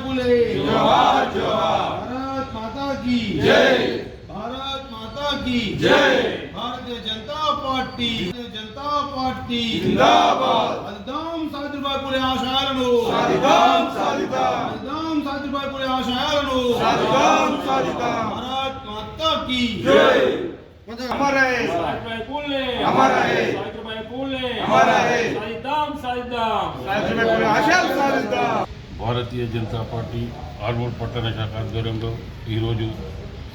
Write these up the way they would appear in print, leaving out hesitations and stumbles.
फुले जोहार जोहार। भारत माता की जय। भारत माता की जय। भारतीय जनता पार्टी जिंदाबाद। साधिदाम सावित्रीबाई फुले आशयाలను साधिदाम साधिदाम साधिदाम सावित्रीबाई फुले आशयाలను साधिदाम साधिदाम। भारत माता की जय। अमर रहे सावित्रीबाई फुले अमर रहे सावित्रीबाई फुले अमर रहे साधिदाम साधिदाम सावित्रीबाई फुले आशयाలు సాధిద్దాం। భారతీయ జనతా పార్టీ ఆర్మూర్ పట్టణ శాఖ ఆధ్వర్యంలో ఈరోజు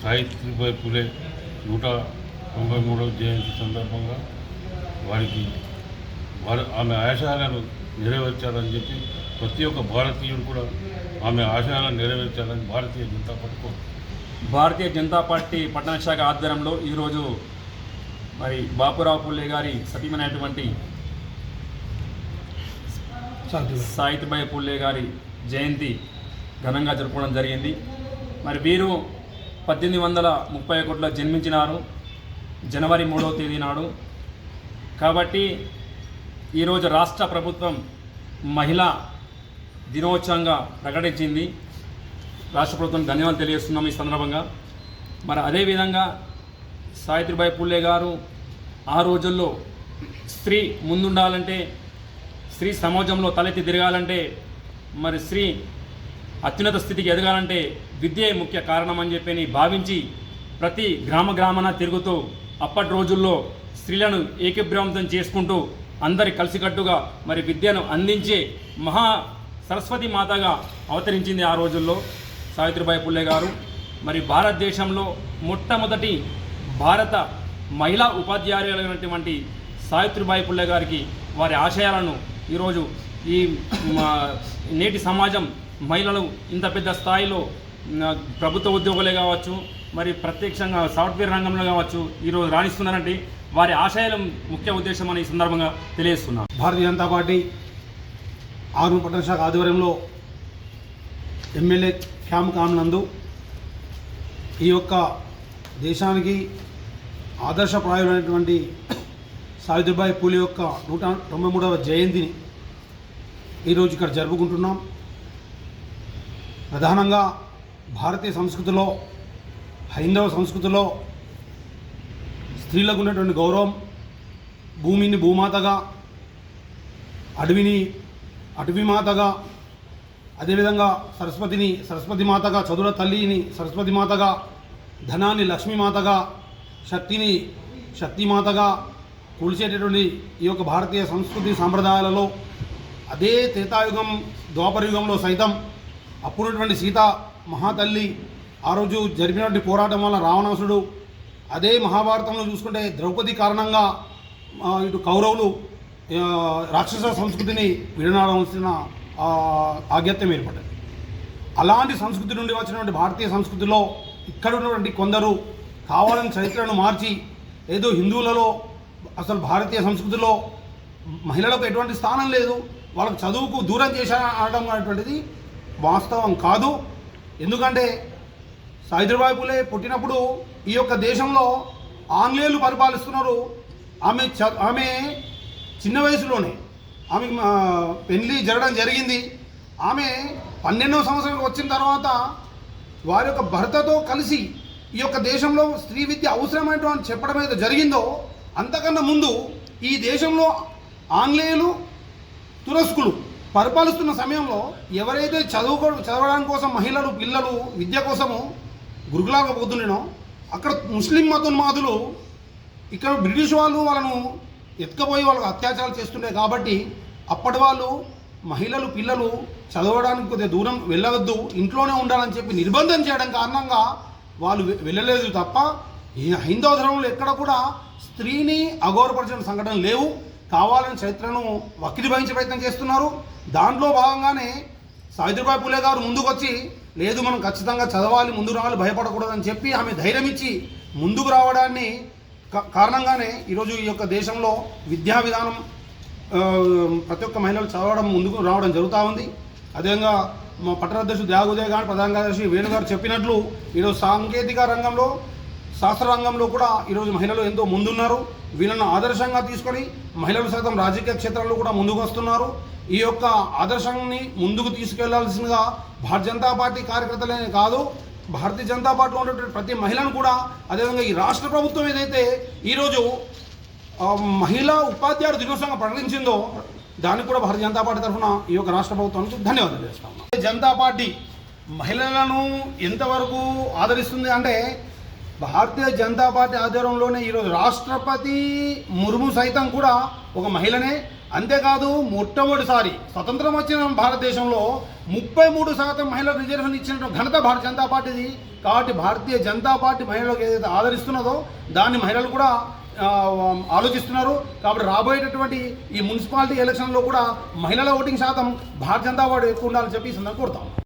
సావిత్రిబాయి ఫులే 193వ జయంతి సందర్భంగా ఆమె ఆశయాలను నెరవేర్చాలని చెప్పి ప్రతి ఒక్క భారతీయుడు కూడా ఆమె ఆశయాలను నెరవేర్చాలని భారతీయ జనతా పార్టీ కోరుతుంది. భారతీయ జనతా పార్టీ పట్టణ శాఖ ఆధ్వర్యంలో ఈరోజు మరి బాపురావు పుల్లే గారి సతీమైనటువంటి సావిత్రిబాయి పుల్లే గారి జయంతి ఘనంగా జరుపుకోవడం జరిగింది. మరి వీరు 1831లో జన్మించినారు జనవరి 3వ తేదీ నాడు. కాబట్టి ఈరోజు రాష్ట్ర ప్రభుత్వం మహిళా దినోత్సవంగా ప్రకటించింది. రాష్ట్ర ప్రభుత్వం ధన్యవాదాలు తెలియజేస్తున్నాం ఈ సందర్భంగా. మరి అదేవిధంగా సావిత్రిబాయి పుల్లే గారు ఆ రోజుల్లో స్త్రీ ముందుండాలంటే, స్త్రీ సమాజంలో తలెత్తి తిరగాలంటే, మరి స్త్రీ అత్యున్నత స్థితికి ఎదగాలంటే విద్యే ముఖ్య కారణం అని చెప్పి భావించి ప్రతి గ్రామాన తిరుగుతూ అప్పటి రోజుల్లో స్త్రీలను ఏకీభ్రాంతం చేసుకుంటూ అందరి కలిసికట్టుగా మరి విద్యను అందించే మహా సరస్వతి మాతగా అవతరించింది ఆ రోజుల్లో సావిత్రిబాయి పుల్లే గారు. మరి భారతదేశంలో మొట్టమొదటి భారత మహిళా ఉపాధ్యాయులైనటువంటి సావిత్రిబాయి పుల్లే గారికి వారి ఆశయాలను ఈరోజు ఈ నేటి సమాజం మహిళలు ఇంత పెద్ద స్థాయిలో ప్రభుత్వ ఉద్యోగులే కావచ్చు, మరి ప్రత్యక్షంగా సాఫ్ట్వేర్ రంగంలో కావచ్చు ఈరోజు రాణిస్తున్నారంటే వారి ఆశయాల ముఖ్య ఉద్దేశం అని ఈ సందర్భంగా తెలియజేస్తున్నాం. భారతీయ జనతా పార్టీ ఆర్మూర్ పట్టణ శాఖ ఆధ్వర్యంలో ఎమ్మెల్యే క్యాంప్ కానునందు ఈ యొక్క దేశానికి ఆదర్శప్రాయులైనటువంటి సావిత్రిబాయి పూలే యొక్క 193వ జయంతిని ఈరోజు ఇక్కడ జరుపుకుంటున్నాం. ప్రధానంగా భారతీయ సంస్కృతిలో, హైందవ సంస్కృతిలో స్త్రీలకు ఉన్నటువంటి గౌరవం, భూమిని భూమాతగా, అడవిని అటవీమాతగా, అదేవిధంగా సరస్వతిని సరస్వతి మాతగా, చదువుల తల్లిని సరస్వతి మాతగా, ధనాన్ని లక్ష్మీమాతగా, శక్తిని శక్తిమాతగా కొలిచేటటువంటి ఈ యొక్క భారతీయ సంస్కృతి సాంప్రదాయాలలో అదే త్రేతాయుగం ద్వాపరయుగంలో సైతం అప్పుడున్నటువంటి సీతా మహాతల్లి ఆ రోజు జరిపినటువంటి పోరాటం వల్ల రావణాసుడు, అదే మహాభారతంలో చూసుకుంటే ద్రౌపది కారణంగా ఇటు కౌరవులు రాక్షస సంస్కృతిని విడనాడవలసిన ఆజ్ఞత్యం ఏర్పడ్డది. అలాంటి సంస్కృతి నుండి వచ్చినటువంటి భారతీయ సంస్కృతిలో ఇక్కడ ఉన్నటువంటి కొందరు కావాలని చరిత్రను మార్చి ఏదో హిందువులలో అసలు భారతీయ సంస్కృతిలో మహిళలకు ఎటువంటి స్థానం లేదు, వాళ్ళకు చదువుకు దూరం అనడం అనేటువంటిది వాస్తవం కాదు. ఎందుకంటే సావిత్రిబాయి పూలే పుట్టినప్పుడు ఈ యొక్క దేశంలో ఆంగ్లేయులు పరిపాలిస్తున్నారు. ఆమె చిన్న వయసులోనే ఆమె పెళ్లి జరగడం జరిగింది. ఆమె 12వ సంవత్సరానికి వచ్చిన తర్వాత వారి యొక్క భర్తతో కలిసి ఈ యొక్క దేశంలో స్త్రీ విద్య అవసరమైనటువంటి చెప్పడం ఏదో జరిగిందో, అంతకన్నా ముందు ఈ దేశంలో ఆంగ్లేయులు తురస్కులు పరిపాలిస్తున్న సమయంలో ఎవరైతే చదవడానికి కోసం మహిళలు పిల్లలు విద్య కోసము గురుకులాలకు పోతుండేనో అక్కడ ముస్లిం మతోన్మాదులు ఇక్కడ బ్రిటిష్ వాళ్ళు వాళ్ళను ఎత్తుకపోయి వాళ్ళకు అత్యాచారాలు చేస్తుండే. కాబట్టి అప్పటి వాళ్ళు మహిళలు పిల్లలు చదవడానికి కొద్దిగా దూరం వెళ్ళవద్దు, ఇంట్లోనే ఉండాలని చెప్పి నిర్బంధం చేయడం కారణంగా వాళ్ళు వెళ్ళలేదు తప్ప ఈ హైందవ ధర్మంలో ఎక్కడ కూడా స్త్రీని అగౌరవపరిచిన సంఘటనలు లేవు. కావాలని చరిత్రను వక్రీభవించే ప్రయత్నం చేస్తున్నారు. దాంట్లో భాగంగానే సావిత్రిబాయి పూలే గారు ముందుకు వచ్చి లేదు మనం ఖచ్చితంగా చదవాలి, ముందుకు రావాలి, భయపడకూడదని చెప్పి ఆమె ధైర్యం ఇచ్చి ముందుకు రావడాన్ని కారణంగానే ఈరోజు ఈ యొక్క దేశంలో విద్యా విధానం ప్రతి ఒక్క మహిళలు చదవడం ముందుకు రావడం జరుగుతూ ఉంది. అదేవిధంగా మా పట్టణాధ్యక్షుడు దేవగుదయ గారు, ప్రధాన కార్యదర్శి వేణుగారు చెప్పినట్లు ఈరోజు సాంకేతిక రంగంలో, శాస్త్ర రంగంలో కూడా ఈరోజు మహిళలు ఎంతో ముందున్నారు. వీళ్ళను ఆదర్శంగా తీసుకొని మహిళలు సైతం రాజకీయ క్షేత్రాల్లో కూడా ముందుకు వస్తున్నారు. ఈ యొక్క ఆదర్శాన్ని ముందుకు తీసుకెళ్లాల్సిందిగా భారతీయ జనతా పార్టీ కార్యకర్తలే కాదు, భారతీయ జనతా పార్టీలో ఉన్నటువంటి ప్రతి మహిళను కూడా, అదేవిధంగా ఈ రాష్ట్ర ప్రభుత్వం ఏదైతే ఈరోజు మహిళా ఉపాధ్యాయుల దినోత్సవంగా ప్రకటించిందో దానికి కూడా భారతీయ జనతా పార్టీ తరఫున ఈ యొక్క రాష్ట్ర ప్రభుత్వానికి ధన్యవాదాలు చేస్తాము. జనతా పార్టీ మహిళలను ఎంతవరకు ఆదరిస్తుంది అంటే, భారతీయ జనతా పార్టీ ఆధ్వర్యంలోనే ఈరోజు రాష్ట్రపతి ముర్ము సైతం కూడా ఒక మహిళనే. అంతేకాదు మొట్టమొదటిసారి స్వతంత్రం వచ్చిన భారతదేశంలో 33% మహిళలకు రిజర్వేషన్ ఇచ్చిన ఘనత భారతీయ జనతా పార్టీది. కాబట్టి భారతీయ జనతా పార్టీ మహిళలకు ఏదైతే ఆదరిస్తున్నదో దాన్ని మహిళలు కూడా ఆలోచిస్తున్నారు. కాబట్టి రాబోయేటటువంటి ఈ మున్సిపాలిటీ ఎలక్షన్లో కూడా మహిళల ఓటింగ్ శాతం భారతీయ జనతా పార్టీ ఎక్కువ ఉండాలని చెప్పి ఈ సందర్భంగా కోరుతాం.